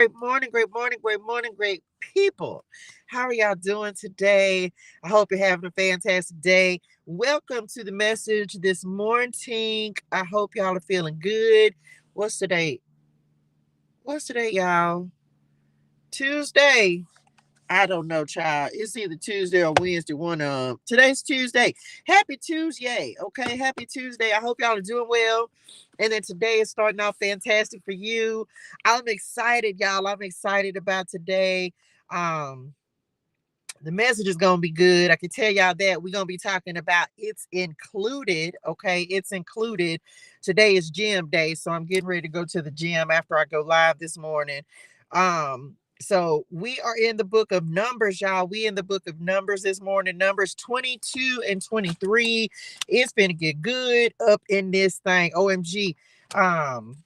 Great morning, great morning, great people. How are y'all doing today? I hope you're having a fantastic day. Welcome to the message this morning. I hope y'all are feeling good. What's today? What's today, y'all? Tuesday. I don't know, child. It's either Tuesday or Wednesday. Today's Tuesday. Happy Tuesday. Okay, happy Tuesday. I hope y'all are doing well. And then today is starting off fantastic for you. I'm excited, y'all. I'm excited about today. Um, the message is gonna be good. I can tell y'all that we're gonna be talking about it's included. Okay, it's included. Today is gym day, so I'm getting ready to go to the gym after I go live this morning. So we are in the book of Numbers, y'all. We in the book of Numbers this morning, Numbers 22 and 23. It's gonna get good up in this thing. OMG. Um,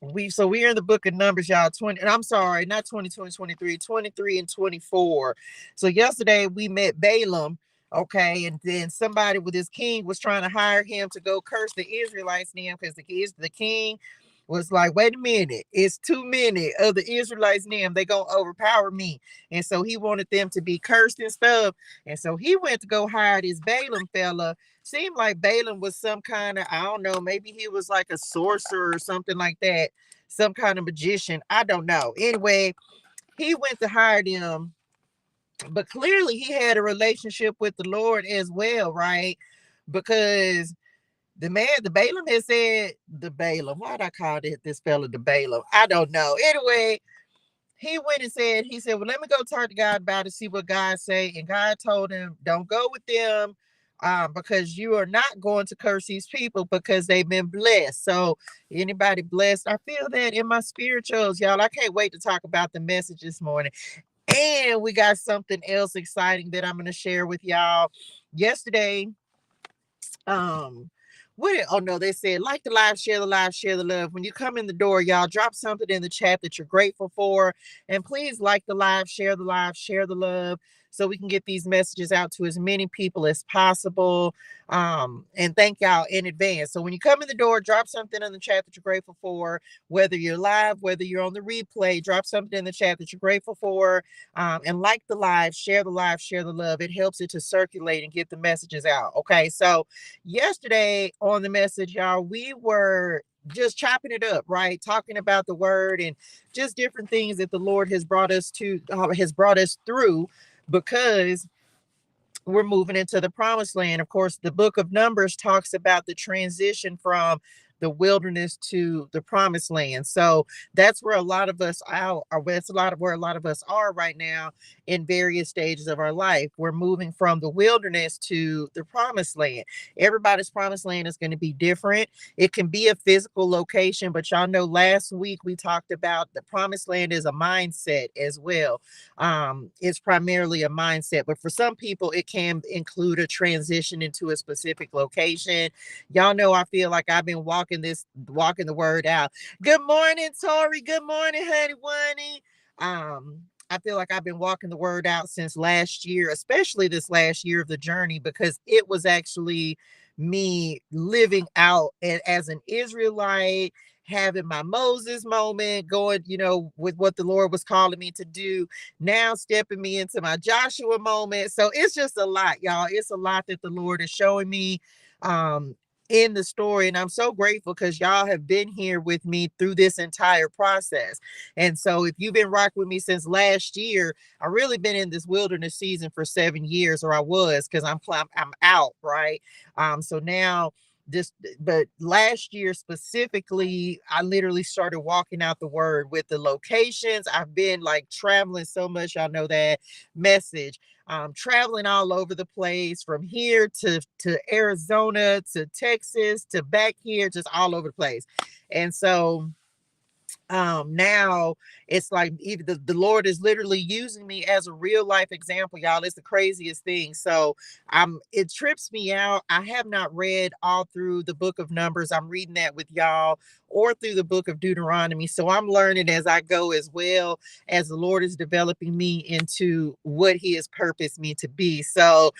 we're in the book of Numbers, y'all. 20, and I'm sorry, not 22 and 23, 23 and 24. So yesterday we met Balaam, okay, and then somebody with his king was trying to hire him to go curse the Israelites' name because the king was like, wait a minute, it's too many of the Israelites' name. They gonna overpower me. And so he wanted them to be cursed and stuff. And so he went to go hire this Balaam fella. Seemed like Balaam was some kind of, I don't know, maybe he was like a sorcerer or something like that, some kind of magician. I don't know. Anyway, he went to hire them, but clearly he had a relationship with the Lord as well, right? Because the Balaam had said, the Balaam, why'd I call this fella the Balaam? I don't know. Anyway, he went and he said, well, let me go talk to God about it, see what God say. And God told him, don't go with them because you are not going to curse these people because they've been blessed. So anybody blessed, I feel that in my spirituals, y'all. I can't wait to talk about the message this morning. And we got something else exciting that I'm going to share with y'all. Yesterday, um, oh no, they said like the live, share the live, share the love. When you come in the door, y'all drop something in the chat that you're grateful for. And please like the live, share the love so we can get these messages out to as many people as possible. And thank y'all in advance. So when you come in the door, drop something in the chat that you're grateful for, whether you're live, whether you're on the replay, drop something in the chat that you're grateful for. And like the live, share the love. It helps it to circulate and get the messages out. Okay. So yesterday on the message, y'all, we were just chopping it up, right? Talking about the word and just different things that the Lord has brought us through because we're moving into the promised land. Of course, the book of Numbers talks about the transition from the wilderness to the promised land. So that's where a lot of us where a lot of us are right now in various stages of our life. We're moving from the wilderness to the promised land. Everybody's promised land is going to be different. It can be a physical location, but y'all know last week we talked about the promised land is a mindset as well. It's primarily a mindset, but for some people it can include a transition into a specific location. Y'all know I feel like I've been walking the word out. Good morning, Tori. Good morning, honey bunny. I feel like I've been walking the word out since last year, especially this last year of the journey, because it was actually me living out as an Israelite, having my Moses moment, going, with what the Lord was calling me to do, now stepping me into my Joshua moment. So it's just a lot, y'all. It's a lot that the Lord is showing me in the story. And I'm so grateful because y'all have been here with me through this entire process. And so if you've been rocking with me since last year, I've really been in this wilderness season for 7 years, or I was, because I'm out, right? So now this, but last year specifically, I literally started walking out the word with the locations. I've been like traveling so much, y'all know that message. Traveling all over the place, from here to Arizona to Texas to back here, just all over the place. And so now it's like even the Lord is literally using me as a real life example, y'all. It's the craziest thing. So it trips me out. I have not read all through the book of Numbers. I'm reading that with y'all, or through the book of Deuteronomy. So I'm learning as I go, as well as the Lord is developing me into what he has purposed me to be. So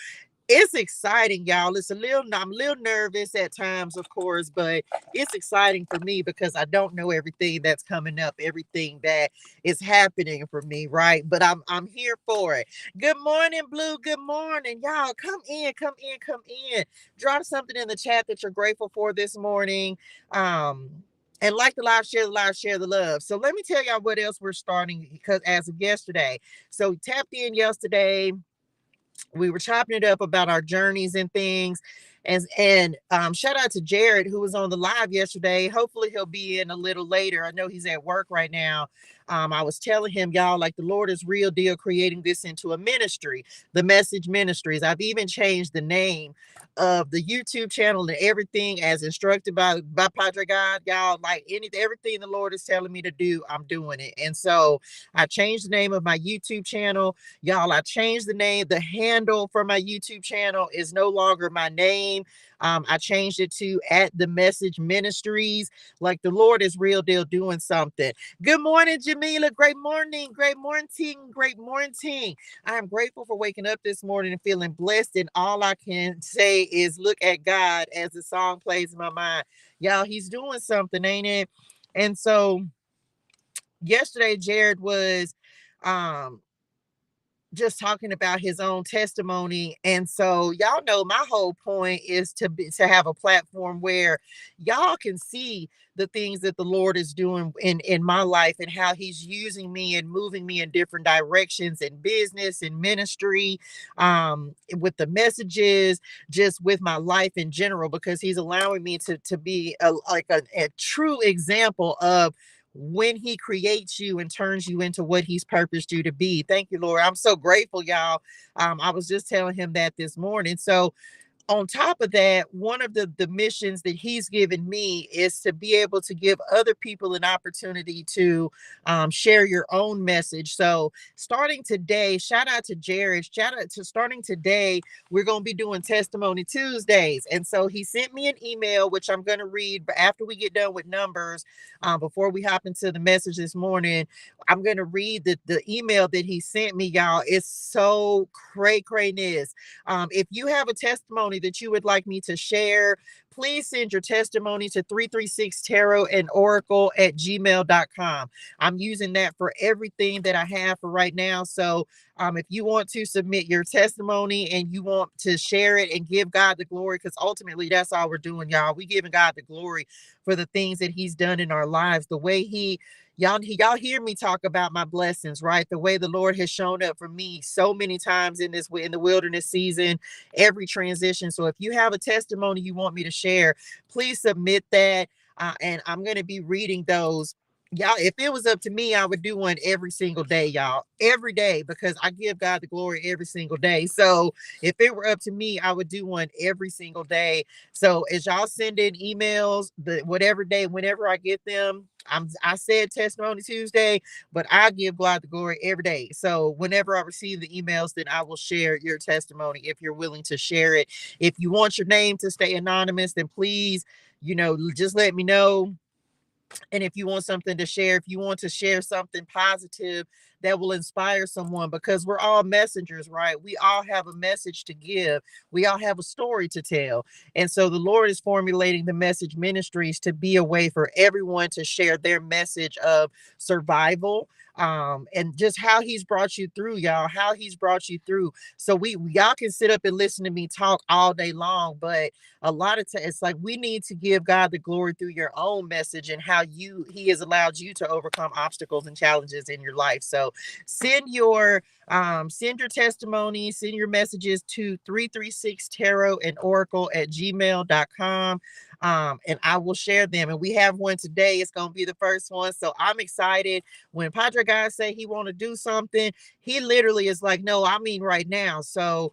It's exciting, y'all. I'm a little nervous at times, of course, but it's exciting for me because I don't know everything that's coming up, everything that is happening for me, right? But I'm here for it. Good morning, Blue. Good morning, y'all. Come in, come in, come in. Drop something in the chat that you're grateful for this morning. Um, and like the live, share the live, share the love. So let me tell y'all what else we're starting because as of yesterday. So tapped in yesterday, we were chopping it up about our journeys and things. And shout out to Jared who was on the live yesterday. Hopefully he'll be in a little later. I know he's at work right now. I was telling him, y'all, like the Lord is real deal creating this into a ministry, the Message Ministries. I've even changed the name of the YouTube channel and everything as instructed by Padre God, y'all. Like everything the Lord is telling me to do, I'm doing it. And so I changed the name of my YouTube channel. Y'all, I changed the name. The handle for my YouTube channel is no longer my name. I changed it to at the Message Ministries. Like the Lord is real deal doing something. Good morning, Jamila. Great morning. Great morning. Great morning. I am grateful for waking up this morning and feeling blessed. And all I can say is look at God as the song plays in my mind. Y'all, he's doing something, ain't it? And so yesterday, Jared was um just talking about his own testimony. And so y'all know my whole point is to have a platform where y'all can see the things that the Lord is doing in my life and how he's using me and moving me in different directions in business and ministry, with the messages, just with my life in general, because he's allowing me to be a true example of when he creates you and turns you into what he's purposed you to be. Thank you, Lord. I'm so grateful, y'all. I was just telling him that this morning. So on top of that, one of the missions that he's given me is to be able to give other people an opportunity to share your own message. So starting today, shout out to Jared, shout out to starting today, we're going to be doing Testimony Tuesdays. And so he sent me an email, which I'm going to read after we get done with numbers. Before we hop into the message this morning, I'm going to read the email that he sent me, y'all. It's so craziness. If you have a testimony that you would like me to share, please send your testimony to 336 tarot and oracle at gmail.com. I'm using that for everything that I have for right now. So if you want to submit your testimony and you want to share it and give God the glory, because ultimately that's all we're doing, y'all. We giving God the glory for the things that he's done in our lives, the way y'all hear me talk about my blessings, right? The way the Lord has shown up for me so many times in the wilderness season, every transition. So if you have a testimony you want me to share, please submit that. And I'm going to be reading those. Y'all, if it was up to me, I would do one every single day, y'all, every day, because I give God the glory every single day. So if it were up to me, I would do one every single day. So as y'all send in emails, whatever day, whenever I get them, I said Testimony Tuesday, but I give God the glory every day. So whenever I receive the emails, then I will share your testimony if you're willing to share it. If you want your name to stay anonymous, then please, just let me know. And if you want something to share, if you want to share something positive that will inspire someone, because we're all messengers, right? We all have a message to give. We all have a story to tell. And so the Lord is formulating the Message Ministries to be a way for everyone to share their message of survival, and just how he's brought you through, y'all, how he's brought you through. So y'all can sit up and listen to me talk all day long, but a lot of times it's like we need to give God the glory through your own message and how he has allowed you to overcome obstacles and challenges in your life. So send your testimony, send your messages to 336 tarot and oracle at gmail.com. And I will share them. And we have one today. It's going to be the first one. So I'm excited. When Padre God say he want to do something, he literally is like, no, I mean right now. So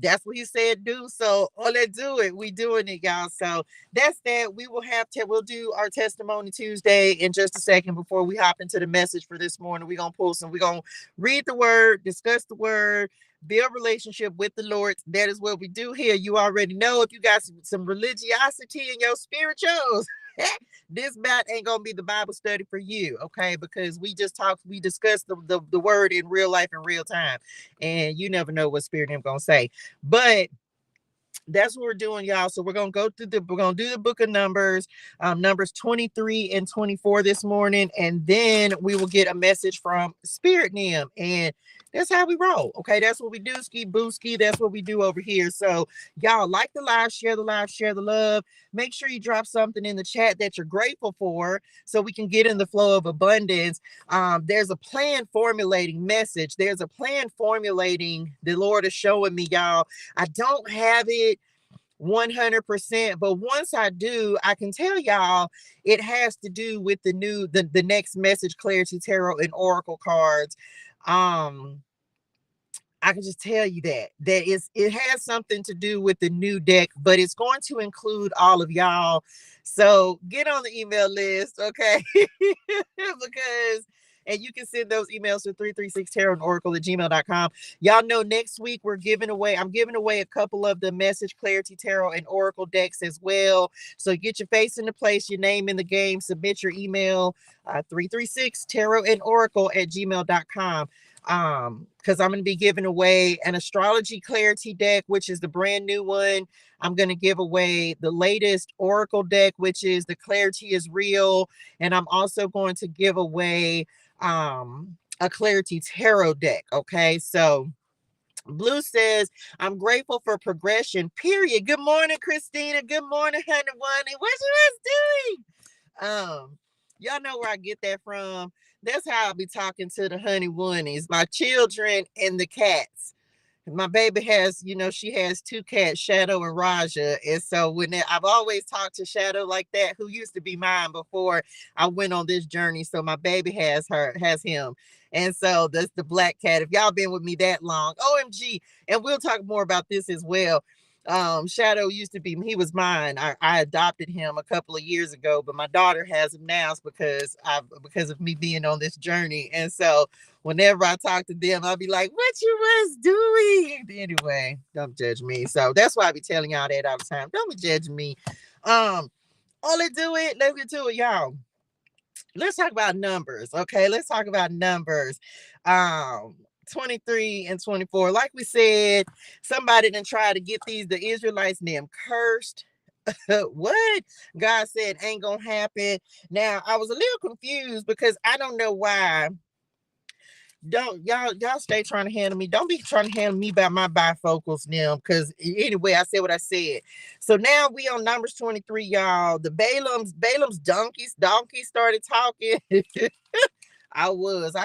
that's what he said do. So let's do it. We doing it, y'all. So that's that. We'll do our Testimony Tuesday in just a second before we hop into the message for this morning. We're gonna read the word, discuss the word, build relationship with the Lord. That is what we do here. You already know. If you got some religiosity in your spirituals, This bat ain't gonna be the Bible study for you, okay? Because we discussed the word in real life in real time, and you never know what spirit I'm gonna say. But that's what we're doing, y'all. So we're gonna do the book of Numbers, Numbers 23 and 24 this morning, and then we will get a message from Spirit Nim, and that's how we roll. Okay, that's what we do, ski booski. That's what we do over here. So y'all like the live, share the love. Make sure you drop something in the chat that you're grateful for, so we can get in the flow of abundance. There's a plan formulating message. There's a plan formulating. The Lord is showing me, y'all. I don't have it 100%, but once I do, I can tell y'all it has to do with the next message clarity tarot and oracle cards. I can just tell you it has something to do with the new deck, but it's going to include all of y'all. So get on the email list, okay? Because and you can send those emails to 336tarot@gmail.com. Y'all know next week I'm giving away a couple of the Message Clarity Tarot and Oracle decks as well. So get your face into place, your name in the game, submit your email, 336tarot@gmail.com. Because I'm going to be giving away an Astrology Clarity deck, which is the brand new one. I'm going to give away the latest Oracle deck, which is the Clarity is Real. And I'm also going to give away a Clarity Tarot deck. Okay, so Blue says, I'm grateful for progression, period. Good morning, Christina. Good morning, honey. What you guys doing? Y'all know where I get that from. That's how I be talking to the honey oneys, my children and the cats. My baby has, she has two cats, Shadow and Raja. And so I've always talked to Shadow like that, who used to be mine before I went on this journey. So my baby has him. And so that's the black cat. If y'all been with me that long, OMG. And we'll talk more about this as well. Shadow he was mine. I adopted him a couple of years ago, but my daughter has him now because of me being on this journey. And so whenever I talk to them, I'll be like, what you was doing? Anyway, don't judge me. So that's why I be telling y'all that all the time. Don't be judging me. Let's get to it, y'all. Let's talk about numbers. Okay, let's talk about numbers. 23 and 24. Like we said, somebody didn't try to get the Israelites named cursed. What? God said ain't gonna happen. Now I was a little confused because I don't know why. Don't y'all stay trying to handle me. Don't be trying to handle me by my bifocals now. Because anyway, I said what I said. So now we on Numbers 23, y'all. The Balaam's donkey started talking. I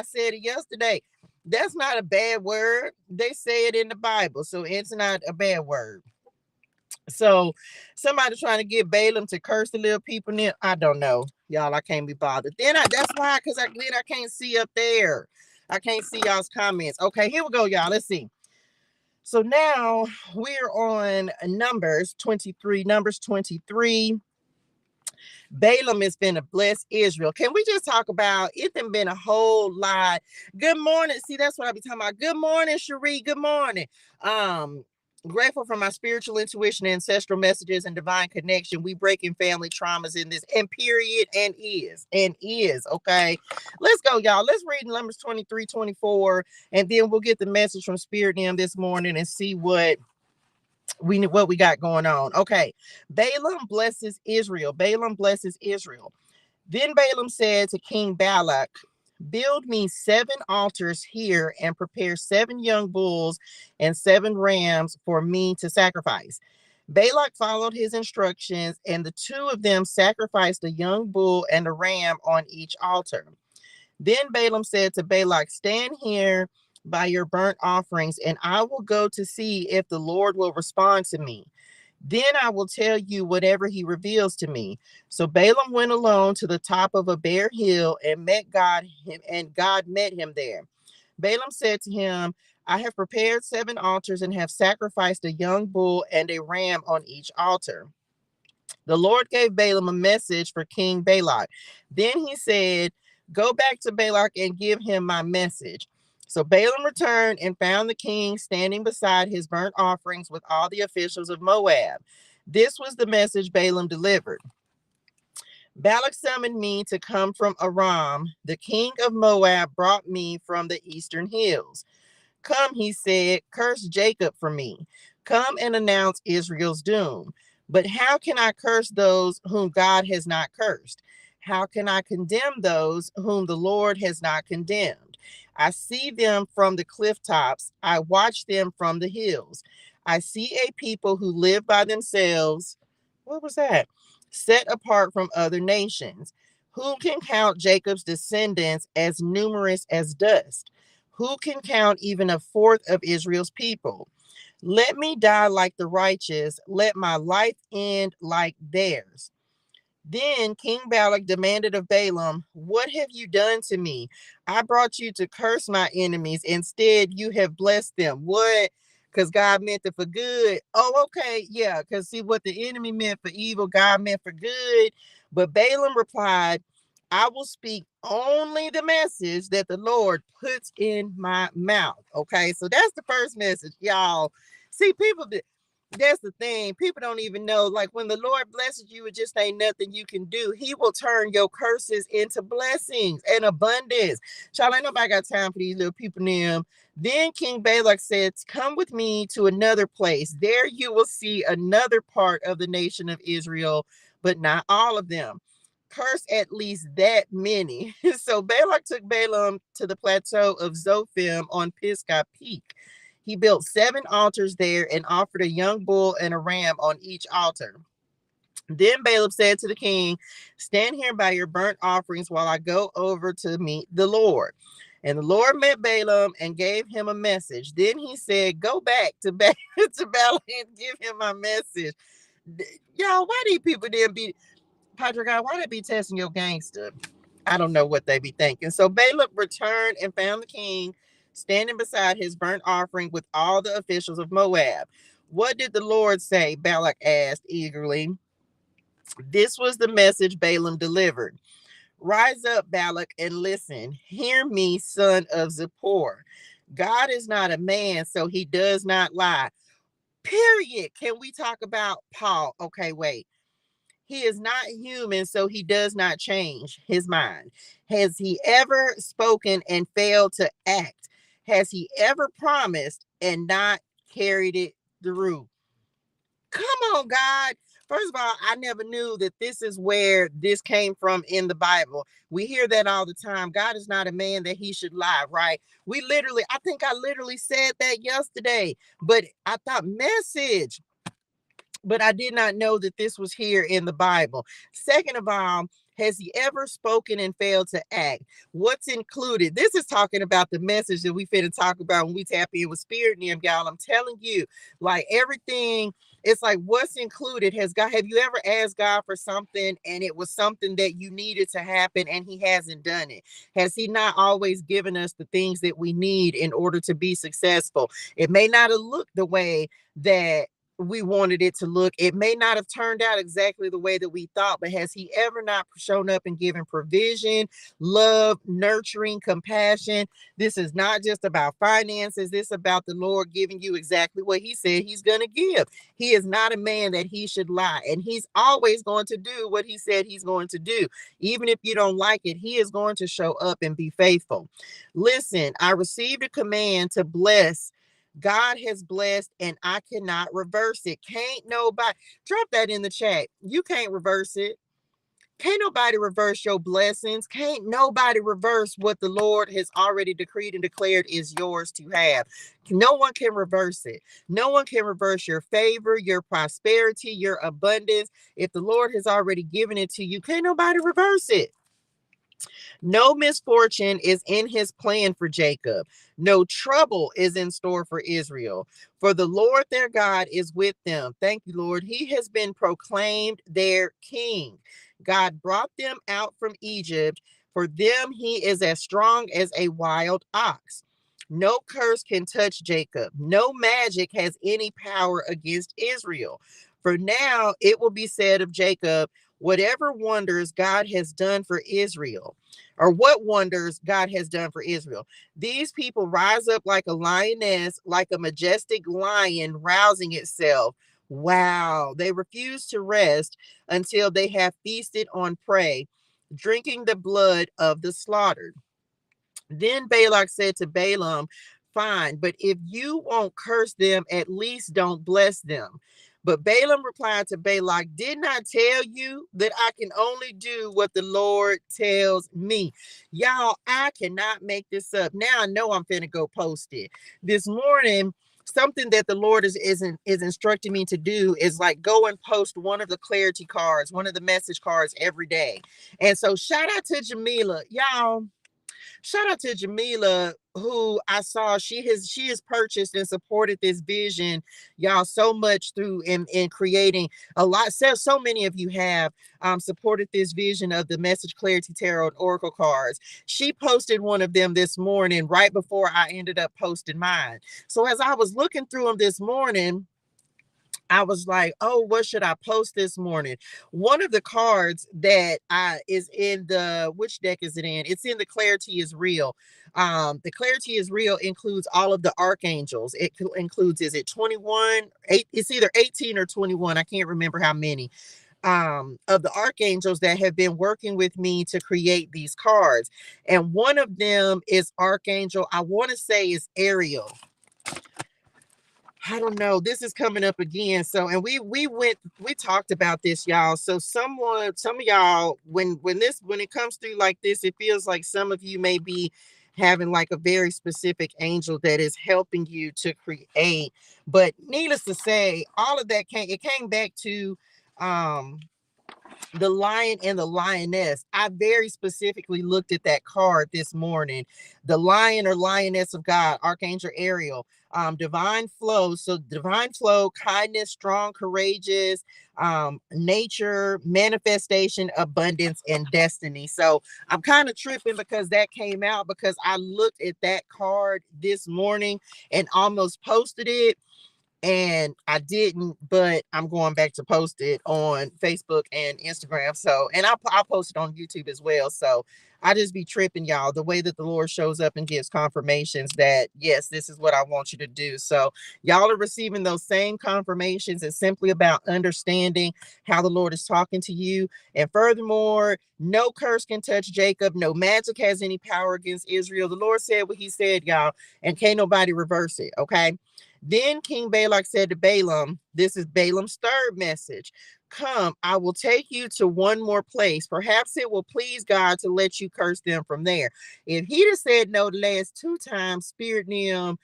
said it yesterday. That's not a bad word. They say it in the Bible, so it's not a bad word. So somebody trying to get Balaam to curse the little people in. I don't know, y'all. I can't be bothered. That's why, because I can't see up there. I can't see y'all's comments. Okay, here we go, y'all. Let's see. So now we're on Numbers 23. Numbers 23. Balaam is going to bless Israel. Can we just talk about it? Done been a whole lot. Good morning. See, that's what I be talking about. Good morning, Cherie. Good morning. Grateful for my spiritual intuition, ancestral messages, and divine connection. We breaking family traumas in this, and period, and is. Okay, let's go, y'all. Let's read Numbers 23, 24, and then we'll get the message from Spirit Nim this morning and see what we got going on. Okay, Balaam blesses Israel. Then Balaam said to King Balak, build me 7 altars here and prepare 7 young bulls and 7 rams for me to sacrifice. Balak followed his instructions, and the 2 of them sacrificed a young bull and a ram on each altar. Then Balaam said to Balak, stand here by your burnt offerings, and I will go to see if the Lord will respond to me. Then I will tell you whatever he reveals to me. So Balaam went alone to the top of a bare hill and met God, and God met him there. Balaam said to him, I have prepared 7 altars and have sacrificed a young bull and a ram on each altar. The Lord gave Balaam a message for King Balak. Then he said, go back to Balak and give him my message. So Balaam returned and found the king standing beside his burnt offerings with all the officials of Moab. This was the message Balaam delivered. Balak summoned me to come from Aram. The king of Moab brought me from the eastern hills. Come, he said, curse Jacob for me. Come and announce Israel's doom. But how can I curse those whom God has not cursed? How can I condemn those whom the Lord has not condemned? I see them from the cliff tops. I watch them from the hills. I see a people who live by themselves. What was that? Set apart from other nations. Who can count Jacob's descendants as numerous as dust? Who can count even a fourth of Israel's people? Let me die like the righteous. Let my life end like theirs. Then King Balak demanded of Balaam, what have you done to me? I brought you to curse my enemies. Instead, you have blessed them. What? Because God meant it for good. Oh, okay. Yeah. Because see, what the enemy meant for evil, God meant for good. But Balaam replied, I will speak only the message that the Lord puts in my mouth. Okay. So that's the first message, y'all. See, that's the thing. People don't even know. Like when the Lord blesses you, it just ain't nothing you can do. He will turn your curses into blessings and abundance. Child, ain't nobody got time for these little people them. Then King Balak said, come with me to another place. There you will see another part of the nation of Israel, but not all of them. Curse at least that many. So Balak took Balaam to the plateau of Zophim on Pisgah Peak. He built 7 altars there and offered a young bull and a ram on each altar. Then Balaam said to the king, stand here by your burnt offerings while I go over to meet the Lord. And the Lord met Balaam and gave him a message. Then he said, go back to Balaam and give him my message. Y'all, why these people didn't be, Padre God, why they be testing your gangster? I don't know what they be thinking. So Balaam returned and found the king standing beside his burnt offering with all the officials of Moab. What did the Lord say? Balak asked eagerly. This was the message Balaam delivered. Rise up, Balak, and listen. Hear me, son of Zippor. God is not a man, so he does not lie. Period. Can we talk about Paul? Okay, wait. He is not human, so he does not change his mind. Has he ever spoken and failed to act? Has he ever promised and not carried it through? Come on, God. First of all, I never knew that this is where this came from in the Bible. We hear that all the time. God is not a man that he should lie, right? I think I literally said that yesterday, but I thought message, but I did not know that this was here in the Bible. Second of all, has he ever spoken and failed to act? What's included? This is talking about the message that we finna talk about when we tap in with spirit in, y'all. I'm telling you, like everything, it's like what's included. Have you ever asked God for something and it was something that you needed to happen and he hasn't done it? Has he not always given us the things that we need in order to be successful? It may not have looked the way that we wanted it to look. It may not have turned out exactly the way that we thought, but has he ever not shown up and given provision, love, nurturing, compassion? This is not just about finances. This is about the Lord giving you exactly what he said he's going to give. He is not a man that he should lie, and he's always going to do what he said he's going to do. Even if you don't like it, he is going to show up and be faithful. Listen, I received a command to bless. God has blessed and I cannot reverse it. Can't nobody drop that in the chat. You can't reverse it. Can't nobody reverse your blessings. Can't nobody reverse what the Lord has already decreed and declared is yours to have. No one can reverse it. No one can reverse your favor, your prosperity, your abundance. If the Lord has already given it to you, can't nobody reverse it. No misfortune is in his plan for Jacob. No trouble is in store for Israel. For the Lord their God is with them. Thank you, Lord. He has been proclaimed their king. God brought them out from Egypt. For them, he is as strong as a wild ox. No curse can touch Jacob. No magic has any power against Israel. For now, it will be said of Jacob, whatever wonders God has done for Israel, or what wonders God has done for Israel. These people rise up like a lioness, like a majestic lion rousing itself. Wow. They refuse to rest until they have feasted on prey, drinking the blood of the slaughtered. Then Balak said to Balaam, fine, but if you won't curse them, at least don't bless them. But Balaam replied to Balak, did not tell you that I can only do what the Lord tells me. Y'all, I cannot make this up. Now I know I'm finna go post it. This morning, something that the Lord is instructing me to do is like go and post one of the clarity cards, one of the message cards every day. And so shout out to Jamila. Y'all, shout out to Jamila, who I saw she has purchased and supported this vision, y'all, so much through in creating a lot. So many of you have supported this vision of the Message Clarity Tarot Oracle cards. She posted one of them this morning right before I ended up posting mine. So as I was looking through them this morning, I was like, oh, what should I post this morning? One of the cards that is in the, which deck is it in? It's in the Clarity is Real. The Clarity is Real includes all of the archangels. It includes, is it 21? It's either 18 or 21. I can't remember how many of the archangels that have been working with me to create these cards. And one of them is Archangel, I want to say is Ariel. I don't know. This is coming up again. So, and we talked about this, y'all. So some of y'all, when it comes through like this, it feels like some of you may be having like a very specific angel that is helping you to create. But needless to say, all of that came back to the lion and the lioness. I very specifically looked at that card this morning. The lion or lioness of God, Archangel Ariel, divine flow. So divine flow, kindness, strong, courageous, nature, manifestation, abundance, and destiny. So I'm kind of tripping because that came out because I looked at that card this morning and almost posted it, and I didn't, but I'm going back to post it on Facebook and Instagram. So, and I'll post it on YouTube as well. So I just be tripping, y'all, the way that the Lord shows up and gives confirmations that, yes, this is what I want you to do. So y'all are receiving those same confirmations. It's simply about understanding how the Lord is talking to you. And furthermore, no curse can touch Jacob. No magic has any power against Israel. The Lord said what he said, y'all, and can't nobody reverse it. Okay. Then King Balak said to Balaam, this is Balaam's third message. Come, I will take you to one more place. Perhaps it will please God to let you curse them from there. If he'd have said no the last two times, Spirit Nim,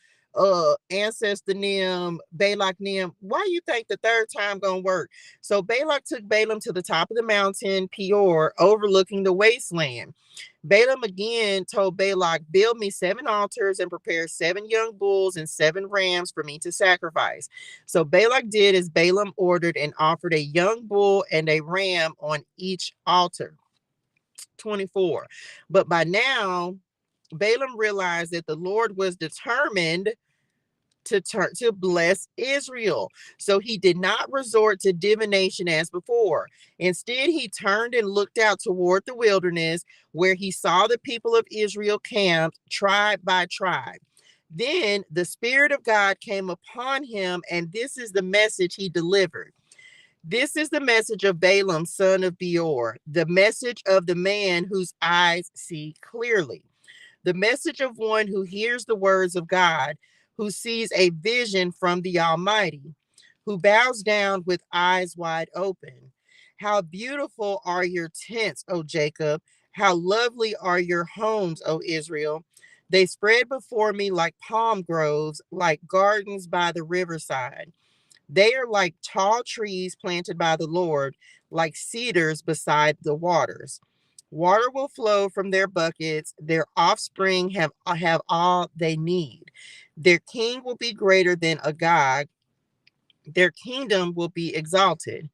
Ancestor Nim, Balak Nim, why you think the third time gonna work? So Balak took Balaam to the top of the mountain, Peor, overlooking the wasteland. Balaam again told Balak, build me 7 altars and prepare 7 young bulls and 7 rams for me to sacrifice. So Balak did as Balaam ordered and offered a young bull and a ram on each altar. 24. But by now, Balaam realized that the Lord was determined to bless Israel. So he did not resort to divination as before. Instead, he turned and looked out toward the wilderness where he saw the people of Israel camped tribe by tribe. Then the Spirit of God came upon him, and this is the message he delivered. This is the message of Balaam, son of Beor, the message of the man whose eyes see clearly, the message of one who hears the words of God, who sees a vision from the Almighty, who bows down with eyes wide open. How beautiful are your tents, O Jacob! How lovely are your homes, O Israel! They spread before me like palm groves, like gardens by the riverside. They are like tall trees planted by the Lord, like cedars beside the waters. Water will flow from their buckets. Their offspring have all they need. Their king will be greater than Agag. Their kingdom will be exalted.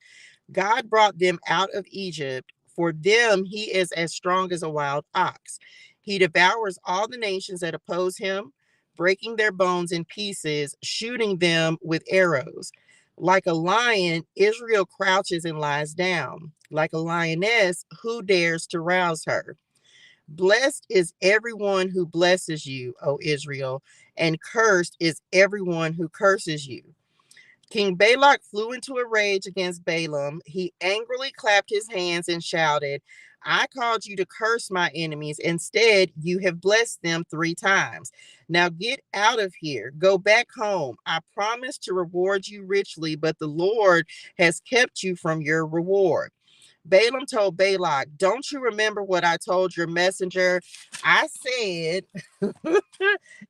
God brought them out of Egypt. For them, he is as strong as a wild ox. He devours all the nations that oppose him, breaking their bones in pieces, shooting them with arrows. Like a lion, Israel crouches and lies down. Like a lioness, who dares to rouse her? Blessed is everyone who blesses you, O Israel, and cursed is everyone who curses you. King Balak flew into a rage against Balaam. He angrily clapped his hands and shouted, I called you to curse my enemies. Instead, you have blessed them 3 times. Now get out of here. Go back home. I promised to reward you richly, but the Lord has kept you from your reward. Balaam told Balak, don't you remember what I told your messenger? I said,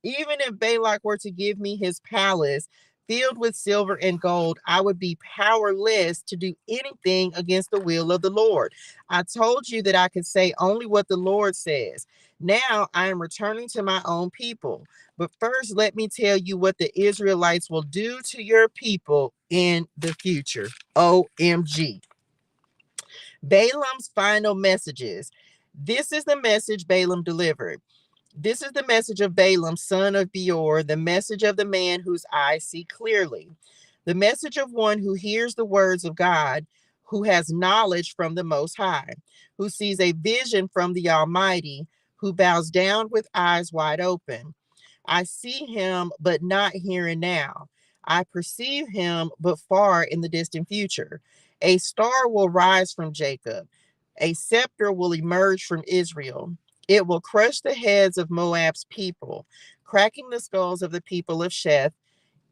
even if Balak were to give me his palace filled with silver and gold, I would be powerless to do anything against the will of the Lord. I told you that I could say only what the Lord says. Now I am returning to my own people. But first, let me tell you what the Israelites will do to your people in the future. OMG. Balaam's final messages. This is the message Balaam delivered. This is the message of Balaam, son of Beor, the message of the man whose eyes see clearly, the message of one who hears the words of God, who has knowledge from the Most High, who sees a vision from the Almighty, who bows down with eyes wide open. I see him, but not here and now. I perceive him, but far in the distant future. A star will rise from Jacob. A scepter will emerge from Israel. It will crush the heads of Moab's people, cracking the skulls of the people of Sheth.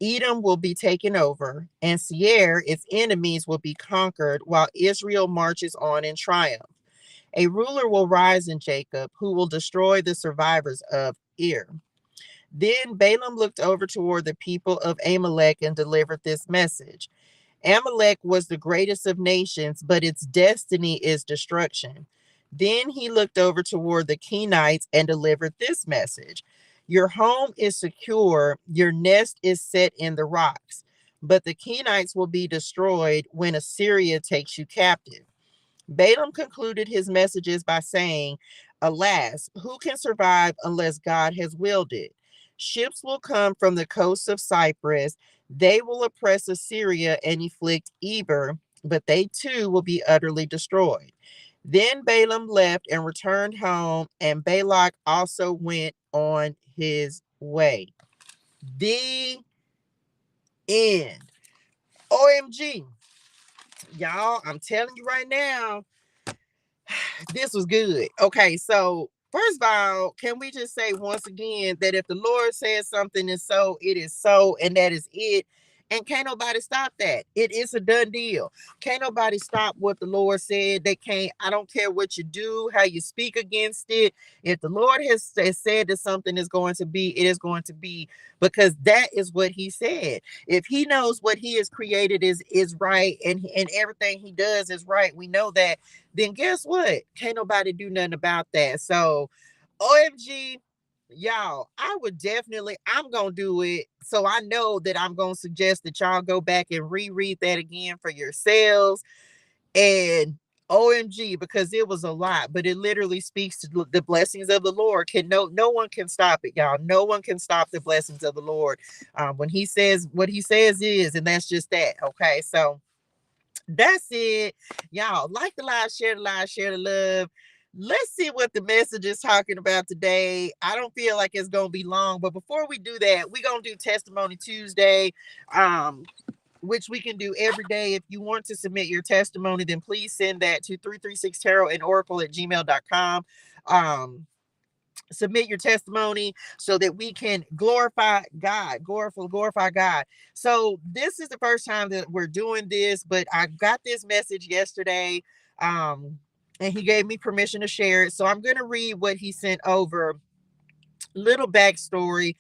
Edom will be taken over, and Seir, its enemies, will be conquered, while Israel marches on in triumph. A ruler will rise in Jacob, who will destroy the survivors of Ir. Then Balaam looked over toward the people of Amalek and delivered this message. Amalek was the greatest of nations, but its destiny is destruction. Then he looked over toward the Kenites and delivered this message. Your home is secure, your nest is set in the rocks, but the Kenites will be destroyed when Assyria takes you captive. Balaam concluded his messages by saying, alas, who can survive unless God has willed it? Ships will come from the coasts of Cyprus. They will oppress Assyria and afflict Eber, but they too will be utterly destroyed. Then Balaam left and returned home, and Balak also went on his way. The end. OMG. Y'all, I'm telling you right now, this was good. Okay, so first of all, can we just say once again that if the Lord says something is so, it is so, and that is it. And can't nobody stop that. It is a done deal. Can't nobody stop what the Lord said. They can't. I don't care what you do, how you speak against it. If the Lord has said that something is going to be, it is going to be, because that is what he said. If he knows what he has created is right, and everything he does is right, we know that, then guess what? Can't nobody do nothing about that. So, OMG, y'all, I would definitely, I'm going to do it. So I know that I'm going to suggest that y'all go back and reread that again for yourselves. And OMG, because it was a lot, but it literally speaks to the blessings of the Lord. No one can stop it, y'all. No one can stop the blessings of the Lord. When he says what he says is, and that's just that. Okay. So, that's it. Y'all like the live, share the love. Let's see what the message is talking about today. I don't feel like it's going to be long, but before we do that, we're going to do Testimony Tuesday, which we can do every day. If you want to submit your testimony, then please send that to 336tarot and oracle@gmail.com. Submit your testimony so that we can glorify God. So this is the first time that we're doing this, but I got this message yesterday, and he gave me permission to share it. So I'm going to read what he sent over. Little backstory.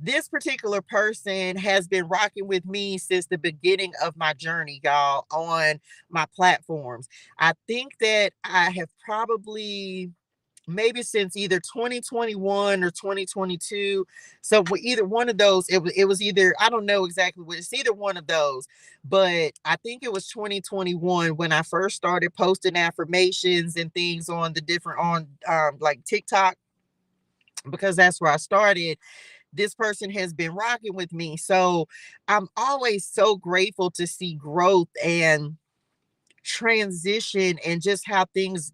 This particular person has been rocking with me since the beginning of my journey, y'all, on my platforms. I think that I have probably, maybe since either 2021 or 2022. So either one of those, it was either, I don't know exactly what, it's either one of those, but I think it was 2021 when I first started posting affirmations and things on the different, on like TikTok, because that's where I started. This person has been rocking with me. So I'm always so grateful to see growth and transition, and just how things,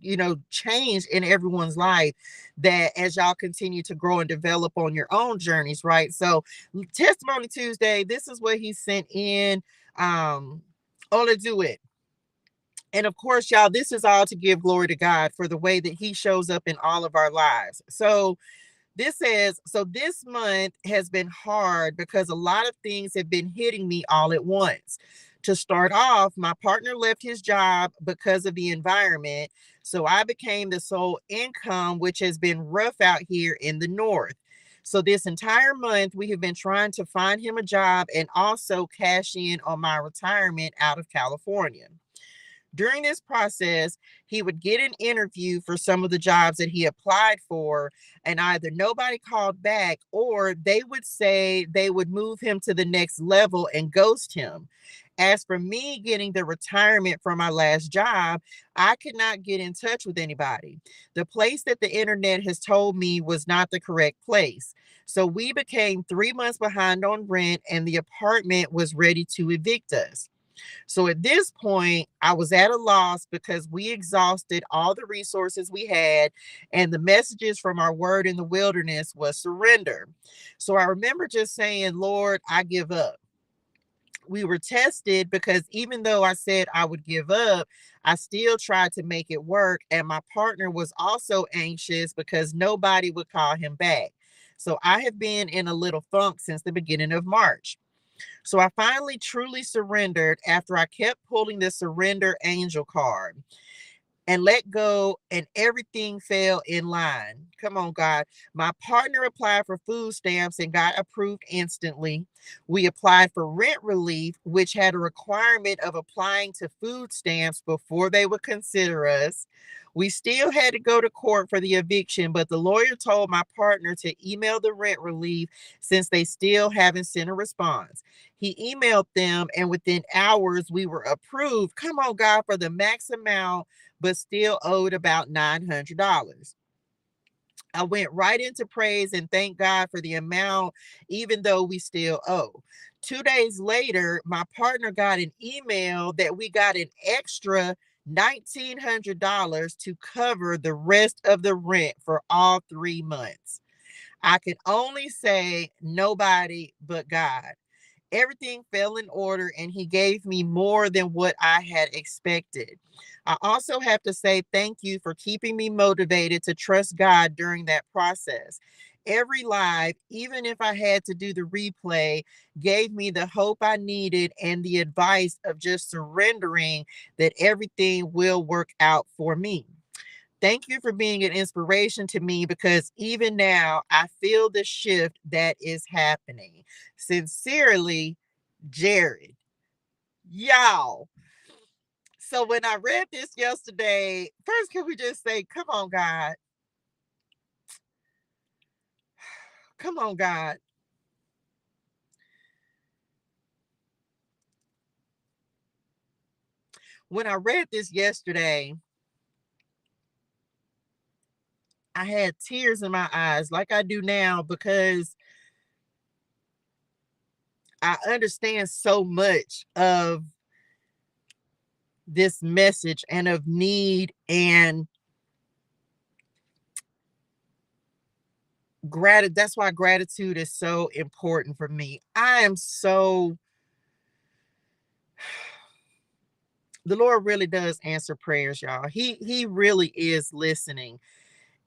change in everyone's life, that as y'all continue to grow and develop on your own journeys, right? So Testimony Tuesday, this is what he sent in. Only do it. And of course, y'all, this is all to give glory to God for the way that he shows up in all of our lives. So this says, so this month has been hard because a lot of things have been hitting me all at once. To start off, my partner left his job because of the environment. So I became the sole income, which has been rough out here in the north. So this entire month, we have been trying to find him a job and also cash in on my retirement out of California. During this process, he would get an interview for some of the jobs that he applied for, and either nobody called back or they would say they would move him to the next level and ghost him. As for me getting the retirement from my last job, I could not get in touch with anybody. The place that the internet has told me was not the correct place. So we became 3 months behind on rent, and the apartment was ready to evict us. So at this point, I was at a loss because we exhausted all the resources we had, and the messages from our word in the wilderness was surrender. So I remember just saying, Lord, I give up. We were tested because even though I said I would give up, I still tried to make it work. And my partner was also anxious because nobody would call him back. So I have been in a little funk since the beginning of March. So I finally truly surrendered after I kept pulling the surrender angel card and let go, and everything fell in line. Come on, God. My partner applied for food stamps and got approved instantly. We applied for rent relief, which had a requirement of applying to food stamps before they would consider us. We still had to go to court for the eviction, but the lawyer told my partner to email the rent relief since they still haven't sent a response. He emailed them, and within hours, we were approved. Come on, God, for the max amount, but still owed about $900. I went right into praise and thank God for the amount, even though we still owe. 2 days later, my partner got an email that we got an extra $1,900 to cover the rest of the rent for all 3 months. I can only say nobody but God. Everything fell in order, and he gave me more than what I had expected. I also have to say thank you for keeping me motivated to trust God during that process. Every live, even if I had to do the replay, gave me the hope I needed and the advice of just surrendering that everything will work out for me. Thank you for being an inspiration to me because even now I feel the shift that is happening. Sincerely, Jared. Y'all. So when I read this yesterday, first, can we just say, come on, God? Come on, God. When I read this yesterday, I had tears in my eyes like I do now because I understand so much of this message and of need and gratitude. That's why gratitude is so important for me. I am so the Lord really does answer prayers, y'all. He really is listening.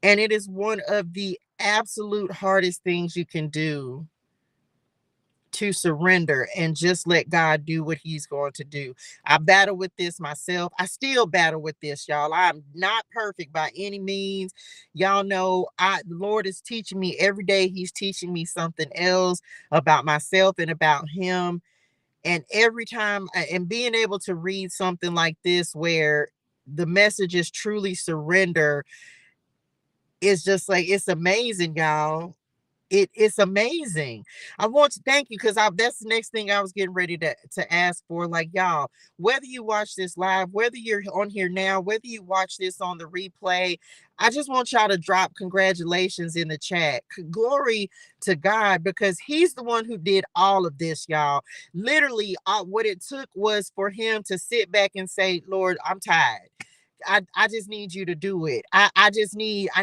And it is one of the absolute hardest things you can do to surrender and just let God do what he's going to do. I battle with this myself. I still battle with this, y'all. I'm not perfect by any means. Y'all know the Lord is teaching me every day. He's teaching me something else about myself and about him. And every time and being able to read something like this where the message is truly surrender is just like it's amazing, y'all. It's amazing. I want to thank you because that's the next thing I was getting ready to ask for. Like, y'all, whether you watch this live, whether you're on here now, whether you watch this on the replay, I just want y'all to drop congratulations in the chat. Glory to God, because he's the one who did all of this, y'all. Literally, what it took was for him to sit back and say, Lord, I'm tired. I just need you to do it. I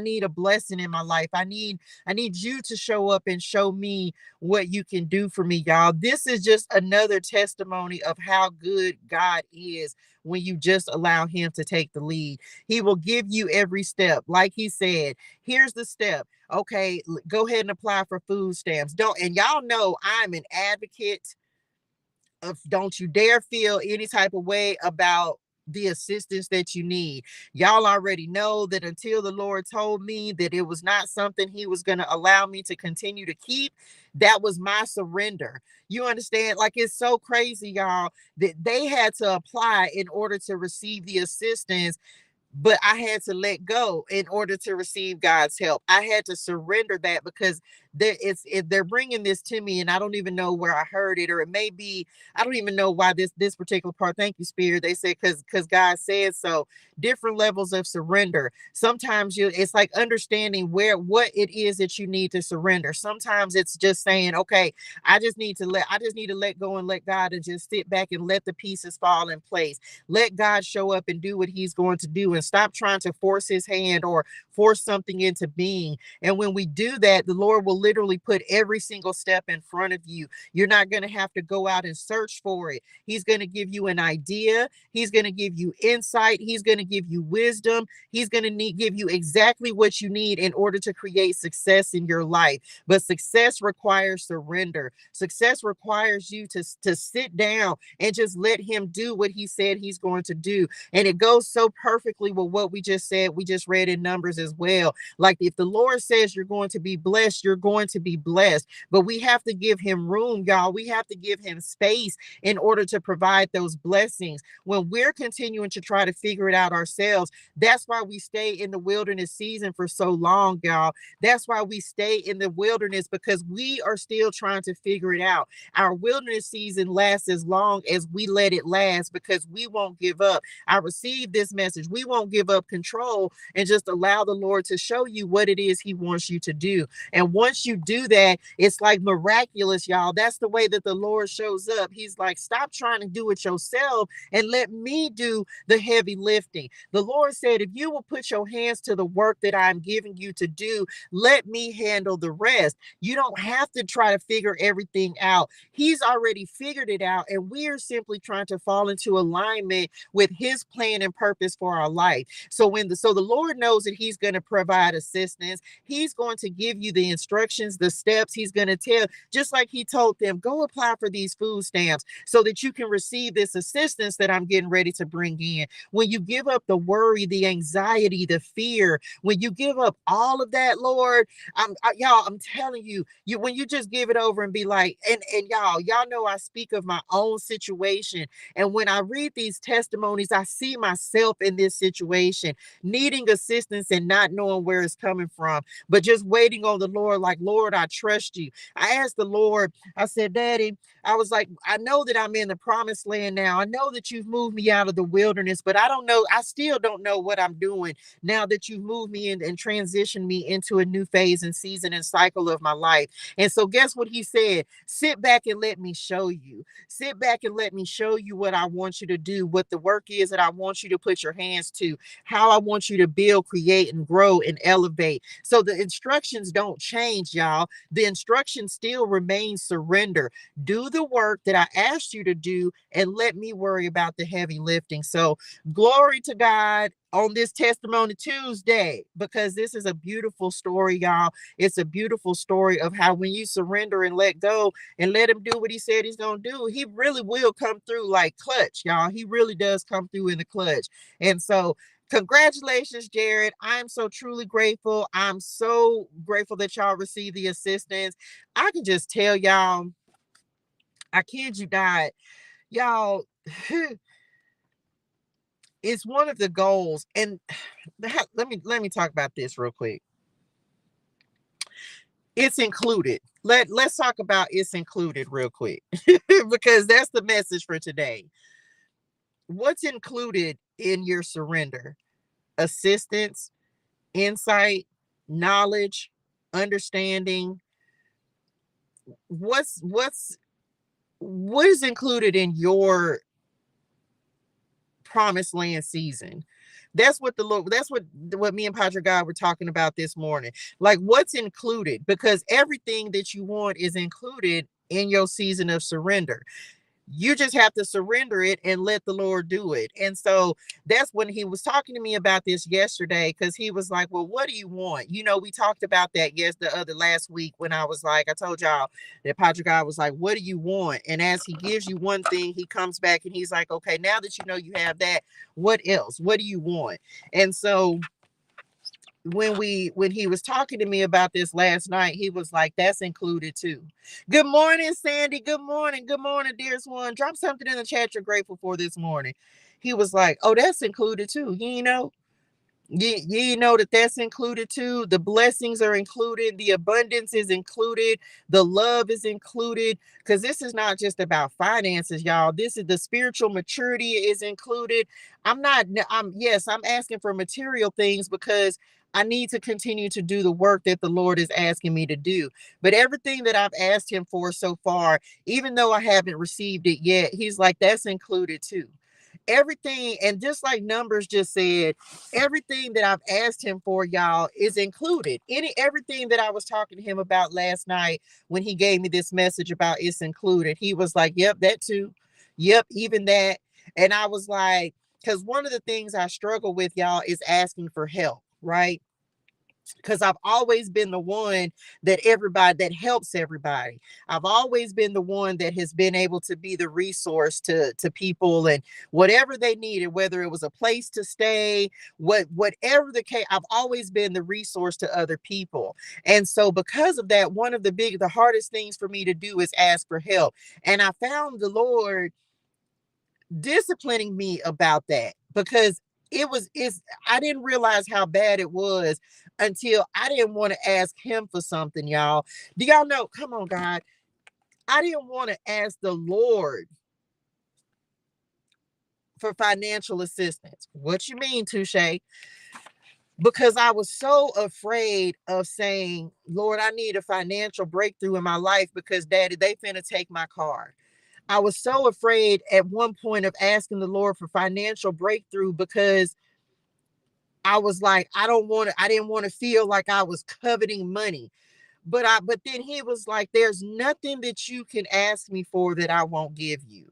need a blessing in my life. I need you to show up and show me what you can do for me, y'all. This is just another testimony of how good God is when you just allow him to take the lead. He will give you every step. Like he said, here's the step. Okay, go ahead and apply for food stamps. Don't, and y'all know I'm an advocate of, don't you dare feel any type of way about the assistance that you need. Y'all already know that until the Lord told me that it was not something he was going to allow me to continue to keep, that was my surrender. You understand? Like, it's so crazy, y'all, that they had to apply in order to receive the assistance, but I had to let go in order to receive God's help. I had to surrender that because they're bringing this to me, and I don't even know where I heard it, or it may be, I don't even know why this particular part. Thank you, Spirit. They said because God said so. Different levels of surrender. Sometimes it's like understanding what it is that you need to surrender. Sometimes it's just saying, okay, I just need to let go and let God, and just sit back and let the pieces fall in place. Let God show up and do what he's going to do, and stop trying to force his hand or force something into being. And when we do that, the Lord will literally put every single step in front of you. You're not going to have to go out and search for it. He's going to give you an idea. He's going to give you insight. He's going to give you wisdom. He's going to give you exactly what you need in order to create success in your life. But success requires surrender. Success requires you to sit down and just let him do what he said he's going to do. And it goes so perfectly with what we just said. We just read in Numbers as well. Like, if the Lord says you're going to be blessed, you're going to be blessed. But we have to give him room, y'all. We have to give him space in order to provide those blessings. When we're continuing to try to figure it out ourselves, that's why we stay in the wilderness season for so long, y'all. That's why we stay in the wilderness, because we are still trying to figure it out. Our wilderness season lasts as long as we let it last, because we won't give up. I received this message. We won't give up control and just allow the Lord to show you what it is he wants you to do. And once you do that, it's like miraculous, y'all. That's the way that the Lord shows up. He's like, stop trying to do it yourself and let me do the heavy lifting. The Lord said, if you will put your hands to the work that I'm giving you to do, let me handle the rest. You don't have to try to figure everything out. He's already figured it out, and we are simply trying to fall into alignment with his plan and purpose for our life. So the Lord knows that he's going to provide assistance. He's going to give you the instructions, the steps. He's going to tell, just like he told them, go apply for these food stamps so that you can receive this assistance that I'm getting ready to bring in. When you give up the worry, the anxiety, the fear, when you give up all of that, Lord, I'm telling you, when you just give it over and be like, and y'all know I speak of my own situation. And when I read these testimonies, I see myself in this situation, needing assistance and not knowing where it's coming from, but just waiting on the Lord, like, Lord, I trust you. I asked the Lord, I said, Daddy, I was like, I know that I'm in the promised land now. I know that you've moved me out of the wilderness, but I don't know. I still don't know what I'm doing now that you've moved me in and transitioned me into a new phase and season and cycle of my life. And so guess what he said? Sit back and let me show you. Sit back and let me show you what I want you to do, what the work is that I want you to put your hands to, how I want you to build, create, and grow and elevate. So the instructions don't change, y'all. The instructions still remain surrender. Do the work that I asked you to do and let me worry about the heavy lifting. So glory to God on this Testimony Tuesday, because this is a beautiful story, y'all. It's a beautiful story of how when you surrender and let go and let him do what he said he's going to do, he really will come through like clutch, y'all. He really does come through in the clutch. And so congratulations, Jared. I'm so truly grateful. I'm so grateful that y'all received the assistance. I can just tell y'all, I kid you not, y'all, it's one of the goals. And let me talk about this real quick. It's included. Let's talk about it's included real quick, because that's the message for today. What's included in your surrender? Assistance, insight, knowledge, understanding. What is included in your promised land season? That's what the Lord, that's what me and Patrick God were talking about this morning. Like, what's included? Because everything that you want is included in your season of surrender. You just have to surrender it and let the Lord do it. And so that's when he was talking to me about this yesterday, because he was like, well, what do you want? You know, we talked about that last week, when I was like, I told y'all that Patrick God was like, what do you want? And as he gives you one thing, he comes back and he's like, okay, now that you know you have that, what else? What do you want? And so when he was talking to me about this last night, he was like, that's included too. Good morning, Sandy. Good morning, dearest one. Drop something in the chat you're grateful for this morning. He was like, oh, that's included too. You know, you know that's included too. The blessings are included, the abundance is included, the love is included. Because this is not just about finances, y'all. This is the spiritual maturity is included. I'm asking for material things because I need to continue to do the work that the Lord is asking me to do. But everything that I've asked him for so far, even though I haven't received it yet, he's like, that's included too. Everything, and just like Numbers just said, everything that I've asked him for, y'all, is included. Everything that I was talking to him about last night when he gave me this message about it's included, he was like, yep, that too. Yep, even that. And I was like, because one of the things I struggle with, y'all, is asking for help, right? Because I've always been the one that helps everybody. I've always been the one that has been able to be the resource to people and whatever they needed, whether it was a place to stay, whatever the case. I've always been the resource to other people. And so because of that, one of the hardest things for me to do is ask for help. And I found the Lord disciplining me about that, because I didn't realize how bad it was until I didn't want to ask him for something, y'all. Do y'all know? Come on, God. I didn't want to ask the Lord for financial assistance. What you mean, Touche? Because I was so afraid of saying, Lord, I need a financial breakthrough in my life because Daddy, they finna take my car. I was so afraid at one point of asking the Lord for financial breakthrough because I was like, I didn't want to feel like I was coveting money. But then he was like, there's nothing that you can ask me for that I won't give you.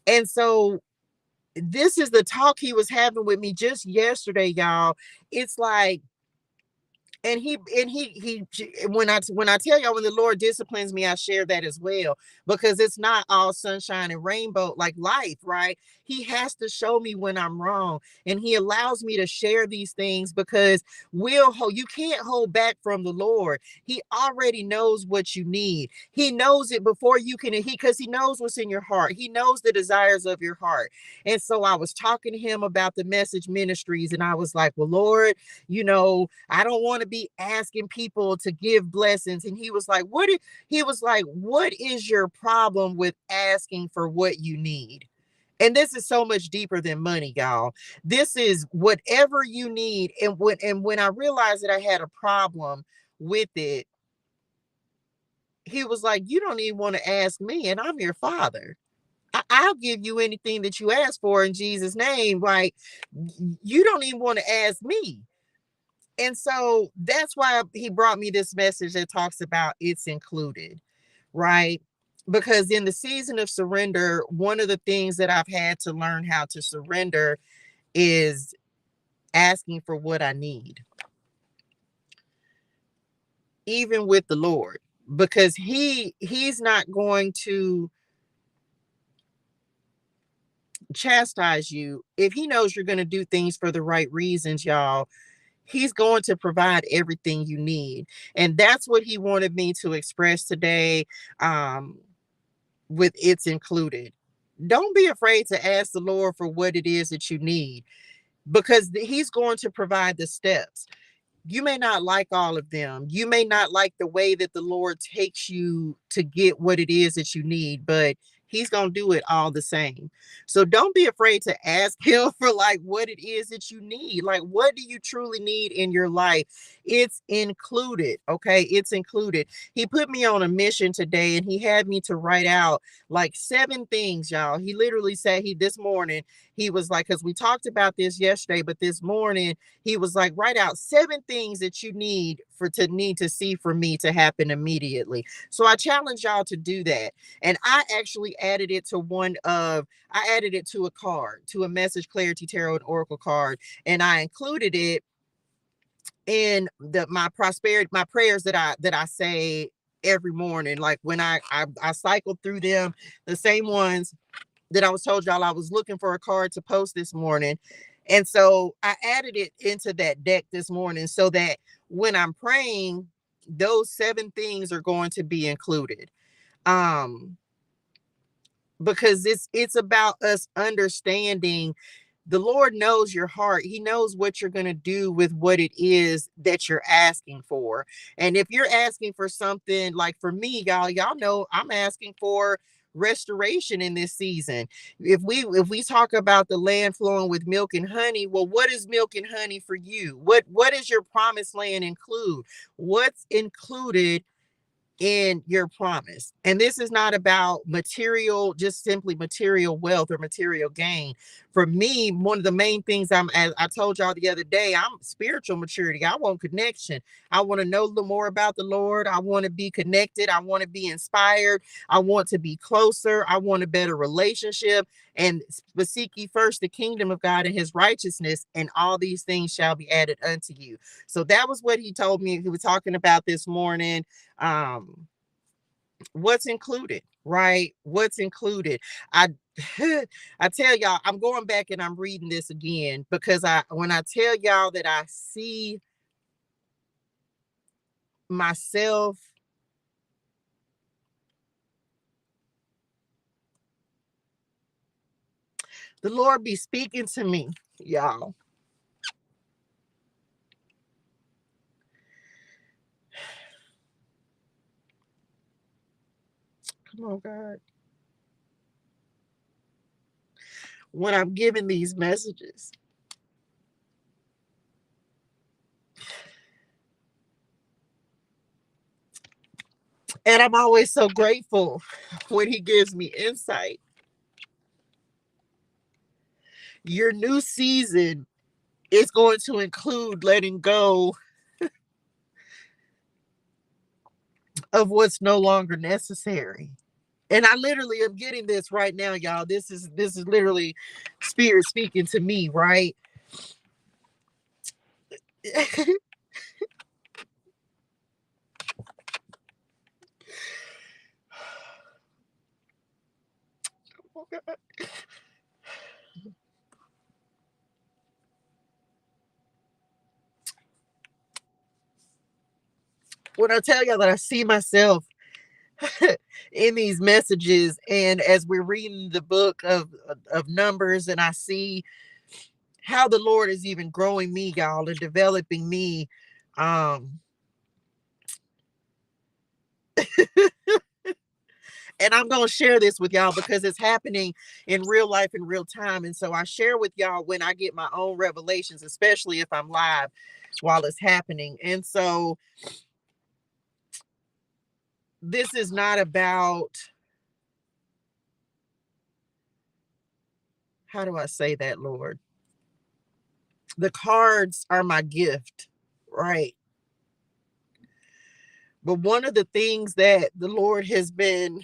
And so this is the talk he was having with me just yesterday, y'all. It's like, and he when I tell y'all, when the Lord disciplines me, I share that as well, because it's not all sunshine and rainbow like life, right? He has to show me when I'm wrong, and he allows me to share these things because you can't hold back from the Lord. He already knows what you need. He knows it before you can, because he knows what's in your heart. He knows the desires of your heart. And so I was talking to him about the Message Ministries, and I was like, well, Lord, I don't want to be asking people to give blessings. And he was like, what is your problem with asking for what you need? And this is so much deeper than money, y'all. This is whatever you need. And when I realized that I had a problem with it, he was like, you don't even want to ask me, and I'm your father. I'll give you anything that you ask for in Jesus' name. Like, you don't even want to ask me. And so that's why he brought me this message that talks about it's included, right? Because in the season of surrender, one of the things that I've had to learn how to surrender is asking for what I need, even with the Lord, because he's not going to chastise you if he knows you're going to do things for the right reasons, y'all. He's going to provide everything you need. And that's what he wanted me to express today, with it's included. Don't be afraid to ask the Lord for what it is that you need, because he's going to provide the steps. You may not like all of them. You may not like the way that the Lord takes you to get what it is that you need, but He's going to do it all the same. So don't be afraid to ask him for like what it is that you need. Like, what do you truly need in your life? It's included. Okay. It's included. He put me on a mission today and he had me to write out like 7 things, y'all. He literally said this morning, he was like, because we talked about this yesterday, but this morning he was like, write out 7 things that you need to see for me to happen immediately. So I challenge y'all to do that. And I actually added it to I added it to a card, to a Message ClariTEA Tarot and Oracle card. And I included it in my prayers that I say every morning. Like when I cycled through them, the same ones that I was told y'all I was looking for a card to post this morning. And so I added it into that deck this morning so that when I'm praying, those 7 things are going to be included. Because it's about us understanding the Lord knows your heart. He knows what you're going to do with what it is that you're asking for. And if you're asking for something like for me, y'all know I'm asking for restoration in this season. If we talk about the land flowing with milk and honey, well, what is milk and honey for you? What does your promised land include? What's included in your promise? And this is not about material, just simply material wealth or material gain. For me, one of the main things as I told y'all the other day, I'm spiritual maturity. I want connection. I want to know a little more about the Lord. I want to be connected. I want to be inspired. I want to be closer. I want a better relationship. And seek ye first the kingdom of God and his righteousness, and all these things shall be added unto you. So that was what he told me. He was talking about this morning. What's included, right? What's included? I I tell y'all, I'm going back and I'm reading this again because when I tell y'all that I see myself, the Lord be speaking to me, y'all. Come on, God. When I'm giving these messages, and I'm always so grateful when he gives me insight. Your new season is going to include letting go of what's no longer necessary. And I literally am getting this right now, y'all. This is literally spirit speaking to me, right? Oh, God. When I tell y'all that I see myself in these messages, and as we're reading the book of Numbers, and I see how the Lord is even growing me, y'all, and developing me. And I'm going to share this with y'all because it's happening in real life, in real time. And so I share with y'all when I get my own revelations, especially if I'm live while it's happening. And so this is not about, how do I say that, Lord? The cards are my gift, right? But one of the things that the Lord has been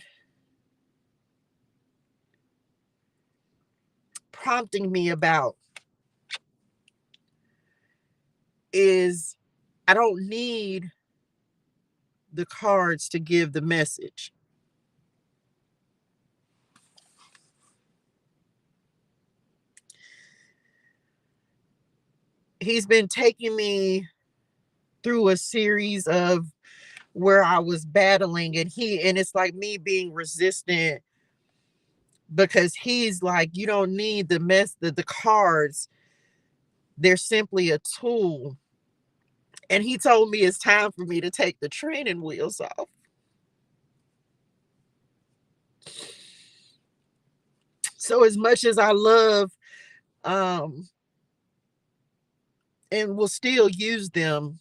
prompting me about is I don't need the cards to give the message. He's been taking me through a series of where I was battling, and it's like me being resistant because he's like, you don't need the cards. They're simply a tool. And he told me it's time for me to take the training wheels off. So as much as I love um and will still use them,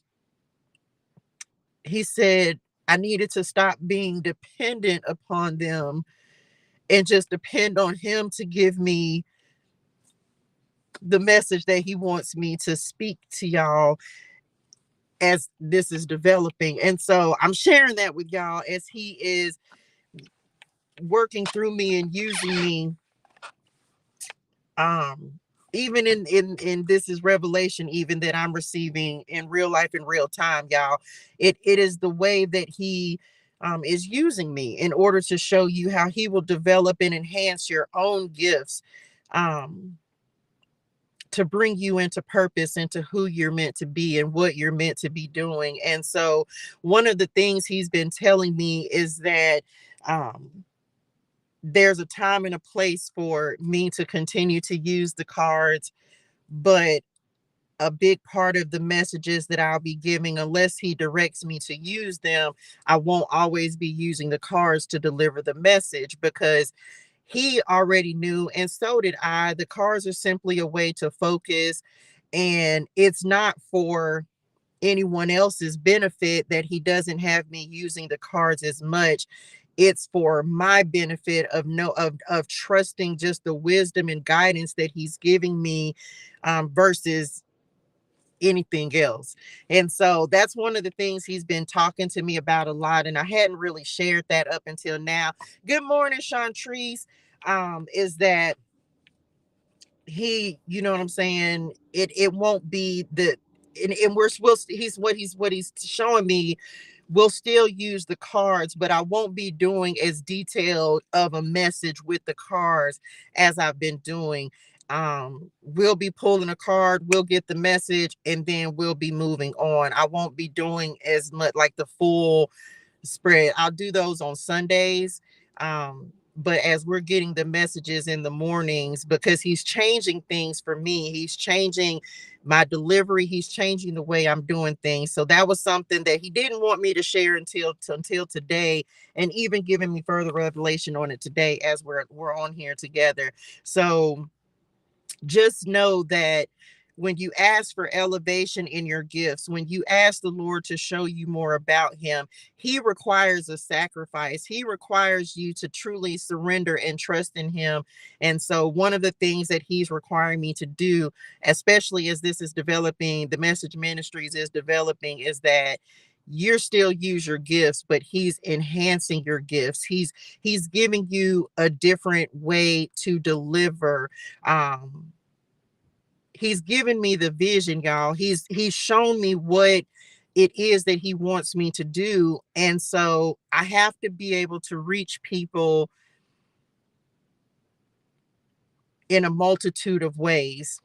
he said I needed to stop being dependent upon them and just depend on him to give me the message that he wants me to speak to y'all as this is developing. And so I'm sharing that with y'all as he is working through me and using me. um Even in this is revelation even that I'm receiving in real life, in real time, y'all. It is the way that he is using me in order to show you how he will develop and enhance your own gifts, um to bring you into purpose, into who you're meant to be and what you're meant to be doing. And so one of the things he's been telling me is that um there's a time and a place for me to continue to use the cards, but a big part of the messages that I'll be giving, unless he directs me to use them, I won't always be using the cards to deliver the message, because he already knew, and so did I. The cards are simply a way to focus, and it's not for anyone else's benefit that he doesn't have me using the cards as much. It's for my benefit of trusting just the wisdom and guidance that he's giving me, versus anything else. And so that's one of the things he's been talking to me about a lot, and I hadn't really shared that up until now. Good morning, Chantrice. Is that he, you know what I'm saying, it won't be the, and we're supposed to, he's showing me, we'll still use the cards, but I won't be doing as detailed of a message with the cards as I've been doing. We'll be pulling a card, we'll get the message, and then we'll be moving on. I won't be doing as much like the full spread. I'll do those on Sundays. But as we're getting the messages in the mornings, because he's changing things for me, he's changing my delivery, he's changing the way I'm doing things. So that was something that he didn't want me to share until today, and even giving me further revelation on it today as we're on here together. So just know that when you ask for elevation in your gifts, when you ask the Lord to show you more about him, he requires a sacrifice. He requires you to truly surrender and trust in him. And so one of the things that he's requiring me to do, especially as this is developing, the message ministries is developing, is that you're still use your gifts, but he's enhancing your gifts. He's giving you a different way to deliver. He's given me the vision, y'all. He's shown me what it is that he wants me to do. And so I have to be able to reach people in a multitude of ways.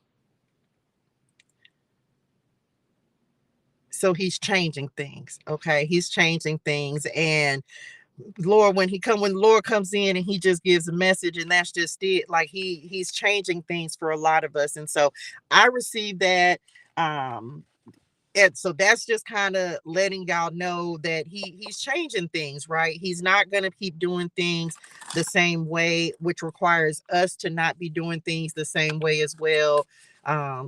So he's changing things. Okay. He's changing things. And Lord, when the Lord comes in and he just gives a message, and that's just it. Like he's changing things for a lot of us. And so I received that. And so that's just kind of letting y'all know that he's changing things, right? He's not going to keep doing things the same way, which requires us to not be doing things the same way as well.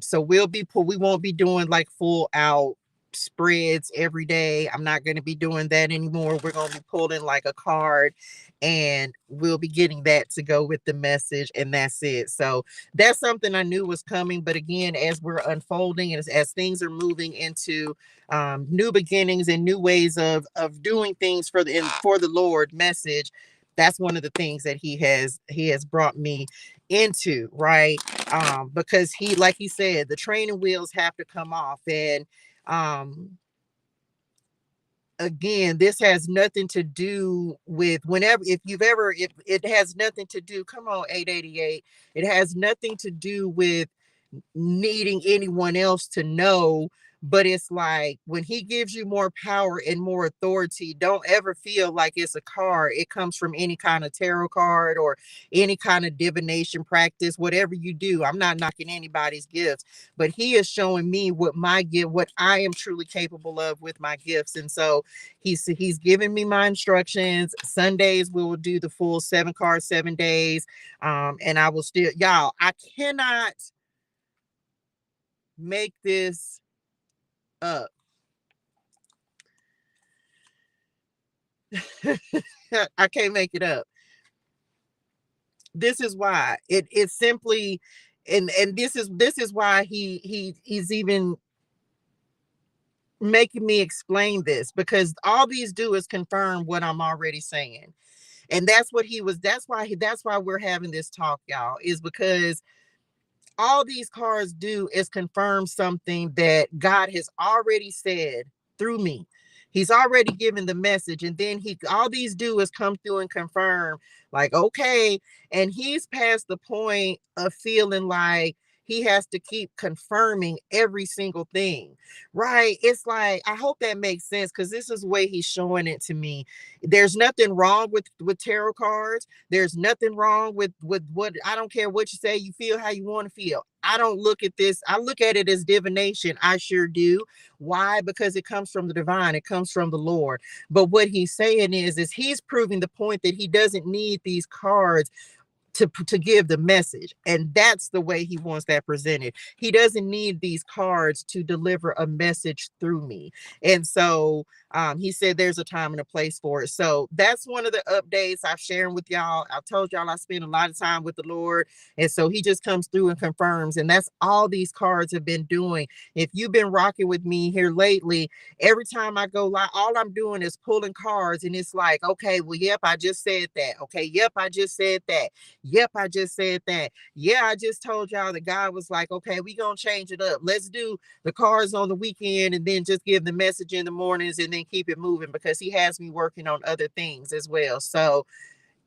So we won't be doing like full out spreads every day. I'm not going to be doing that anymore. We're going to be pulling like a card, and we'll be getting that to go with the message, and that's it. So that's something I knew was coming. But again, as we're unfolding and as things are moving into new beginnings and new ways of doing things for the Lord message, that's one of the things that he has brought me into, right? Because he, like he said, the training wheels have to come off. And um again, this has nothing to do with whenever, if it has nothing to do, come on, 888, it has nothing to do with needing anyone else to know But it's like when he gives you more power and more authority, don't ever feel like it's a card. It comes from any kind of tarot card or any kind of divination practice, whatever you do. I'm not knocking anybody's gifts, but he is showing me what my gift, what I am truly capable of with my gifts. And so he's giving me my instructions. Sundays we will do the full 7 cards, 7 days. And I will still, y'all, I cannot make this up. I can't make it up. This is why it's simply, and this is why he's even making me explain this, because all these do is confirm what I'm already saying. And that's what he was, that's why we're having this talk, y'all, is because all these cards do is confirm something that God has already said through me. He's already given the message, and then all these do is come through and confirm, like, okay. And he's past the point of feeling like he has to keep confirming every single thing, right? It's like, I hope that makes sense, because this is the way he's showing it to me. There's nothing wrong with tarot cards. There's nothing wrong with what, I don't care what you say, you feel how you want to feel. I don't look at this, I look at it as divination. I sure do. Why? Because it comes from the divine, it comes from the Lord. But what he's saying is he's proving the point that he doesn't need these cards to give the message, and that's the way he wants that presented. He doesn't need these cards to deliver a message through me. And so he said there's a time and a place for it. So that's one of the updates I've shared with y'all. I told y'all I spend a lot of time with the Lord, and so he just comes through and confirms, and that's all these cards have been doing. If you've been rocking with me here lately, every time I go live, all I'm doing is pulling cards, and it's like, okay, well, yep, I just said that. Okay, yep, I just said that. Yep, I just said that. Yeah, I just told y'all that God was like, okay, we gonna change it up. Let's do the cards on the weekend and then just give the message in the mornings and then keep it moving, because he has me working on other things as well. So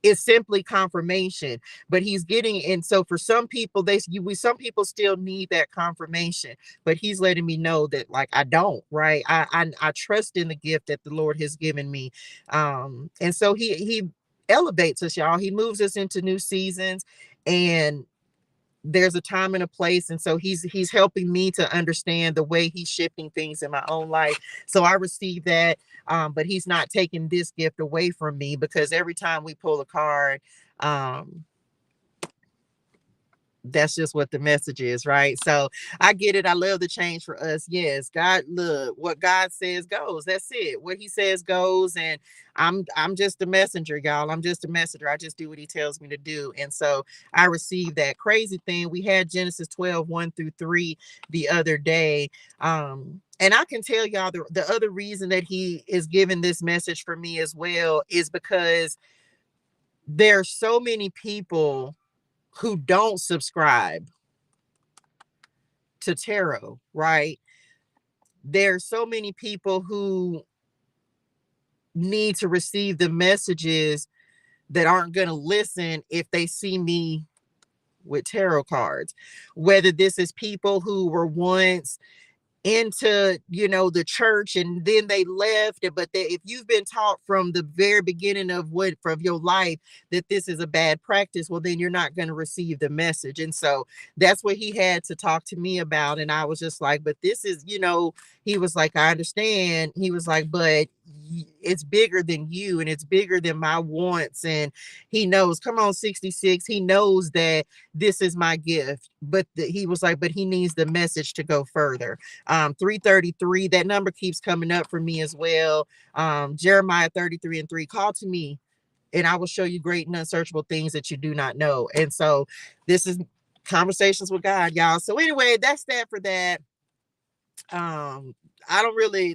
it's simply confirmation, but he's getting, and so for some people, some people still need that confirmation, but he's letting me know that, like, I don't, right? I trust in the gift that the Lord has given me. And so he elevates us, y'all. He moves us into new seasons, and there's a time and a place. And so he's helping me to understand the way he's shifting things in my own life. So I receive that. But he's not taking this gift away from me, because every time we pull a card, that's just what the message is, right? So I get it. I love the change for us. Yes, God, look, what God says goes. That's it. What he says goes. And I'm just a messenger, y'all. I'm just a messenger. I just do what he tells me to do. And so I received that. Crazy thing, we had Genesis 12, 1-3 the other day. And I can tell y'all the other reason that he is giving this message for me as well is because there's so many people who don't subscribe to tarot, right? There's so many people who need to receive the messages that aren't going to listen if they see me with tarot cards. Whether this is people who were once into, the church, and then they left, but if you've been taught from the very beginning from your life that this is a bad practice, well, then you're not going to receive the message. And so that's what he had to talk to me about. And I was just like, but this is, he was like, I understand. He was like, but it's bigger than you, and it's bigger than my wants. And he knows, come on, 66, he knows that this is my gift, but he was like, but he needs the message to go further. 333, that number keeps coming up for me as well. Jeremiah 33:3, call to me and I will show you great and unsearchable things that you do not know. And so this is conversations with God, y'all. So anyway, that's that for that.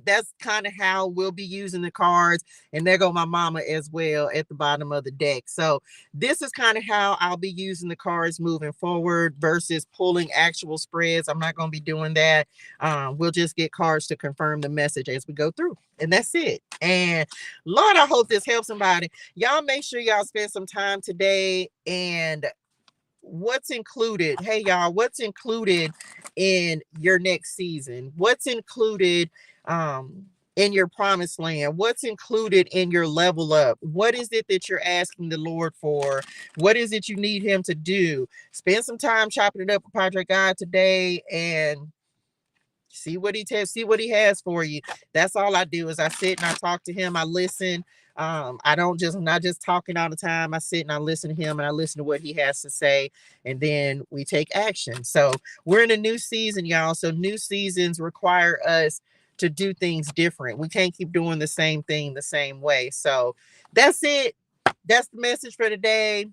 That's kind of how we'll be using the cards, and there go my mama as well at the bottom of the deck. So this is kind of how I'll be using the cards moving forward versus pulling actual spreads. I'm not going to be doing that. We'll just get cards to confirm the message as we go through, and that's it. And Lord, I hope this helps somebody. Y'all make sure y'all spend some time today and what's included? Hey y'all, what's included in your next season? What's included in your promised land? What's included in your level up? What is it that you're asking the Lord for? What is it you need him to do? Spend some time chopping it up with Padre God today and see what he tells, see what he has for you. That's all I do is I sit and I talk to him. I listen. I don't just, I'm not just talking all the time. I sit and I listen to him and I listen to what he has to say, and then we take action. So we're in a new season, y'all. So new seasons require us to do things different. We can't keep doing the same thing the same way. So that's it. That's the message for today.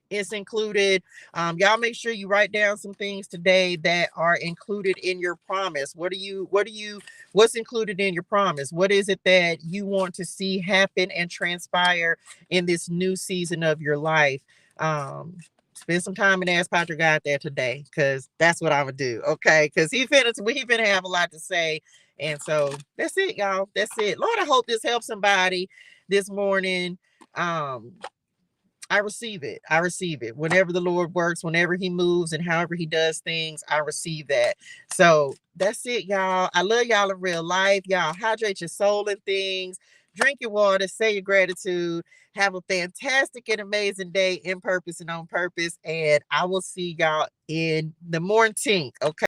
It's included. Y'all make sure you write down some things today that are included in your promise. What's included in your promise? What is it that you want to see happen and transpire in this new season of your life? Spend some time and ask Patrick God there today, because that's what I'm gonna do. Okay, because he finna have a lot to say. And so that's it, y'all. That's it. Lord, I hope this helps somebody this morning. Um, I receive it. I receive it. Whenever the Lord works, whenever he moves and however he does things, I receive that. So that's it, y'all. I love y'all in real life. Y'all hydrate your soul and things. Drink your water. Say your gratitude. Have a fantastic and amazing day in purpose and on purpose. And I will see y'all in the morning. Okay.